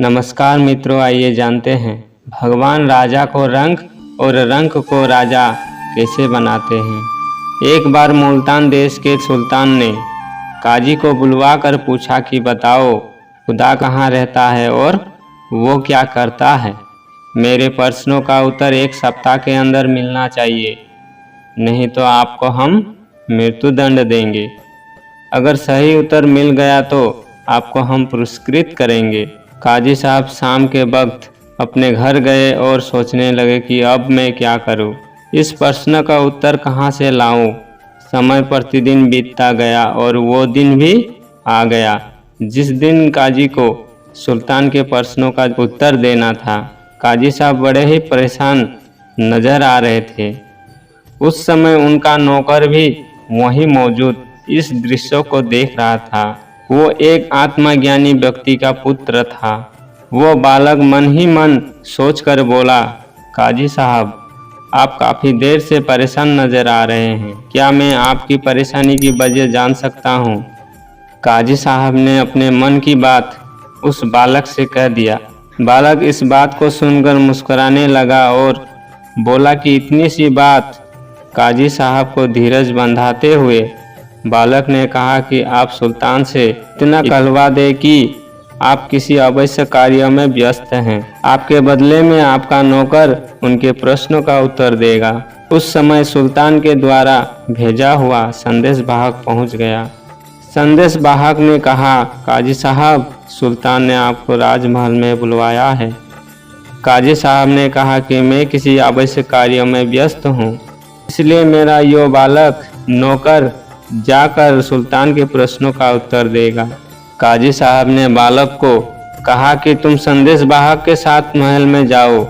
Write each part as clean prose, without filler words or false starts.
नमस्कार मित्रों, आइए जानते हैं भगवान राजा को रंक और रंक को राजा कैसे बनाते हैं। एक बार मुल्तान देश के सुल्तान ने काजी को बुलवा कर पूछा कि बताओ खुदा कहाँ रहता है और वो क्या करता है। मेरे प्रश्नों का उत्तर एक सप्ताह के अंदर मिलना चाहिए, नहीं तो आपको हम मृत्युदंड देंगे। अगर सही उत्तर मिल गया तो आपको हम पुरस्कृत करेंगे। काजी साहब शाम के वक्त अपने घर गए और सोचने लगे कि अब मैं क्या करूं, इस प्रश्न का उत्तर कहां से लाऊं। समय प्रतिदिन बीतता गया और वो दिन भी आ गया जिस दिन काजी को सुल्तान के प्रश्नों का उत्तर देना था। काजी साहब बड़े ही परेशान नजर आ रहे थे। उस समय उनका नौकर भी वहीं मौजूद इस दृश्य को देख रहा था। वो एक आत्मज्ञानी व्यक्ति का पुत्र था। वो बालक मन ही मन सोचकर बोला, काजी साहब, आप काफ़ी देर से परेशान नजर आ रहे हैं, क्या मैं आपकी परेशानी की वजह जान सकता हूँ। काजी साहब ने अपने मन की बात उस बालक से कह दिया। बालक इस बात को सुनकर मुस्कुराने लगा और बोला कि इतनी सी बात। काजी साहब को धीरज बंधाते हुए बालक ने कहा कि आप सुल्तान से इतना कहलवा दे कि आप किसी आवश्यक कार्य में व्यस्त हैं। आपके बदले में आपका नौकर उनके प्रश्नों का उत्तर देगा। उस समय सुल्तान के द्वारा भेजा हुआ संदेश वाहक पहुंच गया। संदेश वाहक ने कहा, काजी साहब, सुल्तान ने आपको राजमहल में बुलवाया है। काजी साहब ने कहा कि मैं किसी आवश्यक कार्य में व्यस्त हूँ, इसलिए मेरा यो बालक नौकर जाकर सुल्तान के प्रश्नों का उत्तर देगा। काजी साहब ने बालक को कहा कि तुम संदेश वाहक के साथ महल में जाओ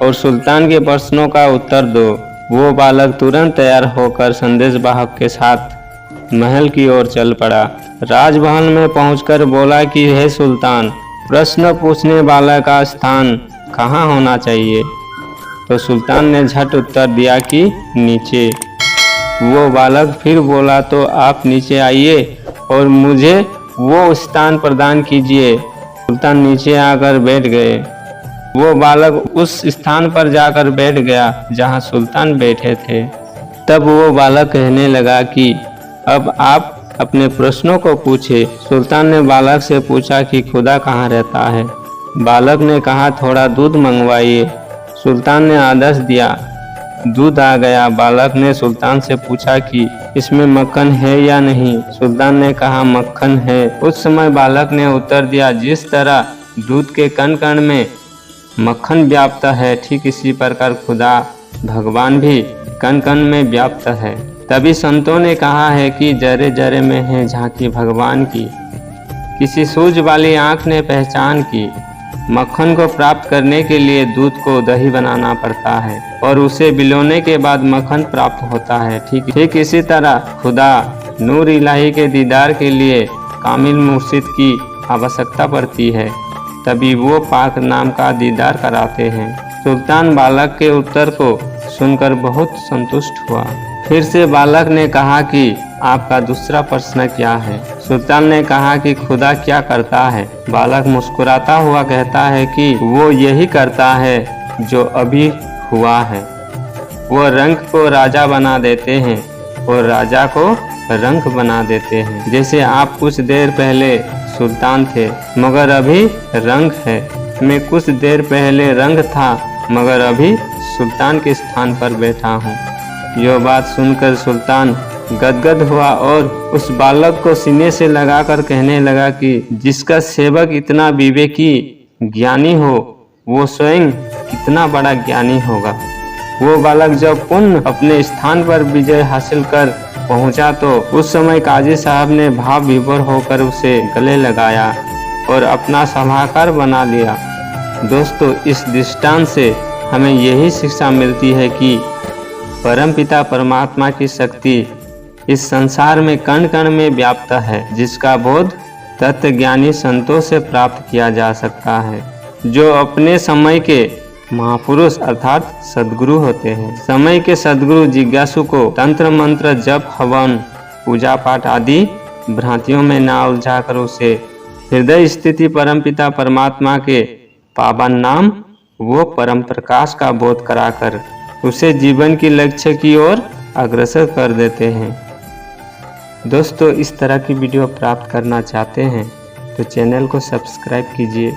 और सुल्तान के प्रश्नों का उत्तर दो। वो बालक तुरंत तैयार होकर संदेश वाहक के साथ महल की ओर चल पड़ा। राजमहल में पहुंचकर बोला कि हे सुल्तान, प्रश्न पूछने वाला का स्थान कहाँ होना चाहिए। तो सुल्तान ने झट उत्तर दिया कि नीचे। वो बालक फिर बोला, तो आप नीचे आइए और मुझे वो स्थान प्रदान कीजिए। सुल्तान नीचे आकर बैठ गए। वो बालक उस स्थान पर जाकर बैठ गया जहां सुल्तान बैठे थे। तब वो बालक कहने लगा कि अब आप अपने प्रश्नों को पूछे। सुल्तान ने बालक से पूछा कि खुदा कहाँ रहता है। बालक ने कहा, थोड़ा दूध मंगवाइए। सुल्तान ने आदेश दिया। दूध आ गया। बालक ने सुल्तान से पूछा कि इसमें मक्खन है या नहीं। सुल्तान ने कहा, मक्खन है। उस समय बालक ने उत्तर दिया, जिस तरह दूध के कण कण में मक्खन व्याप्त है, ठीक इसी प्रकार खुदा भगवान भी कण कण में व्याप्त है। तभी संतों ने कहा है कि जरे जरे में है झांकी भगवान की। किसी सूझ वाली आंख ने पहचान की। मक्खन को प्राप्त करने के लिए दूध को दही बनाना पड़ता है और उसे बिलोने के बाद मक्खन प्राप्त होता है। ठीक इसी तरह खुदा नूर इलाही के दीदार के लिए कामिल मुर्शिद की आवश्यकता पड़ती है, तभी वो पाक नाम का दीदार कराते हैं। सुल्तान बालक के उत्तर को सुनकर बहुत संतुष्ट हुआ। फिर से बालक ने कहा कि आपका दूसरा प्रश्न क्या है। सुल्तान ने कहा कि खुदा क्या करता है। बालक मुस्कुराता हुआ कहता है कि वो यही करता है जो अभी हुआ है। वो रंक को राजा बना देते हैं और राजा को रंक बना देते हैं। जैसे आप कुछ देर पहले सुल्तान थे मगर अभी रंक है, मैं कुछ देर पहले रंक था मगर अभी सुल्तान के स्थान पर बैठा हूँ। यह बात सुनकर सुल्तान गदगद हुआ और उस बालक को सीने से लगाकर कहने लगा कि जिसका सेवक इतना विवेकी ज्ञानी हो, वो स्वयं कितना बड़ा ज्ञानी होगा। वो बालक जब पुनः अपने स्थान पर विजय हासिल कर पहुंचा तो उस समय काजी साहब ने भाव विभोर होकर उसे गले लगाया और अपना सलाहकार बना लिया। दोस्तों, इस दृष्टांत से हमें यही शिक्षा मिलती है कि परमपिता परमात्मा की शक्ति इस संसार में कण कण में व्याप्त है, जिसका बोध तत्व ज्ञानी संतों से प्राप्त किया जा सकता है, जो अपने समय के महापुरुष अर्थात सद्गुरु होते हैं। समय के सद्गुरु जिज्ञासु को तंत्र मंत्र जप हवन पूजा पाठ आदि भ्रांतियों में ना उलझाकर उसे हृदय स्थिति परमपिता परमात्मा के पावन नाम वो परम प्रकाश का बोध कराकर उसे जीवन की लक्ष्य की ओर अग्रसर कर देते हैं। दोस्तों, इस तरह की वीडियो प्राप्त करना चाहते हैं तो चैनल को सब्सक्राइब कीजिए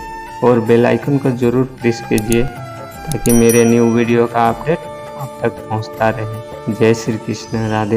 और बेल आइकन को जरूर प्रेस कीजिए ताकि मेरे न्यू वीडियो का अपडेट आप तक पहुंचता रहे। जय श्री कृष्ण। राधे।